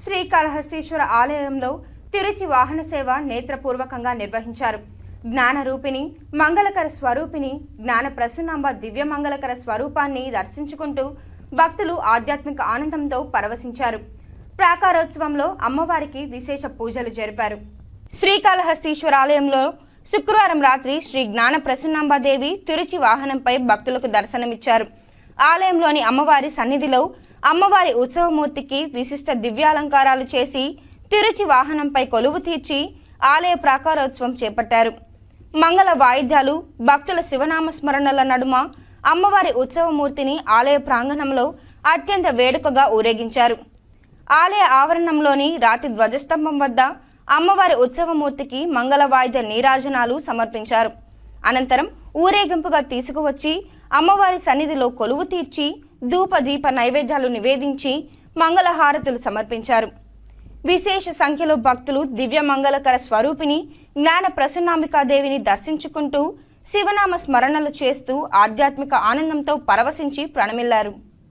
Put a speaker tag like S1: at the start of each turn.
S1: శ్రీకాళహస్తీశ్వర ఆలయంలో తిరుచి వాహన సేవ నేత్రపూర్వకంగా నిర్వహించారు. జ్ఞానరూపిణి మంగళకర స్వరూపిణి జ్ఞాన ప్రసన్నాంబ దివ్య మంగళకర స్వరూపాన్ని దర్శించుకుంటూ భక్తులు ఆధ్యాత్మిక ఆనందంతో పరవశించారు. ప్రాకారోత్సవంలో అమ్మవారికి విశేష పూజలు జరిపారు. శ్రీకాళహస్తీశ్వర ఆలయంలో శుక్రవారం రాత్రి శ్రీ జ్ఞాన ప్రసన్నాంబదేవి తిరుచి వాహనంపై భక్తులకు దర్శనమిచ్చారు. ఆలయంలోని అమ్మవారి సన్నిధిలో అమ్మవారి ఉత్సవమూర్తికి విశిష్ట దివ్యాలంకారాలు చేసి తిరుచి వాహనంపై కొలువు తీర్చి ఆలయ ప్రాకారోత్సవం చేపట్టారు. మంగళ వాయిద్యాలు భక్తుల శివనామ స్మరణల నడుమ అమ్మవారి ఉత్సవమూర్తిని ఆలయ ప్రాంగణంలో అత్యంత వేడుకగా ఊరేగించారు. ఆలయ ఆవరణంలోని రాతి ధ్వజస్తంభం వద్ద అమ్మవారి ఉత్సవమూర్తికి మంగళ వాయిద్య నీరాజనాలు సమర్పించారు. అనంతరం ఊరేగింపుగా తీసుకువచ్చి అమ్మవారి సన్నిధిలో కొలువు తీర్చి ధూప దీప నైవేద్యాలు నివేదించి మంగళహారతులు సమర్పించారు. విశేష సంఖ్యలో భక్తులు దివ్య మంగళకర స్వరూపిణి జ్ఞాన ప్రసన్నాంబికాదేవిని దర్శించుకుంటూ శివనామ స్మరణలు చేస్తూ ఆధ్యాత్మిక ఆనందంతో పరవశించి ప్రణమిల్లారు.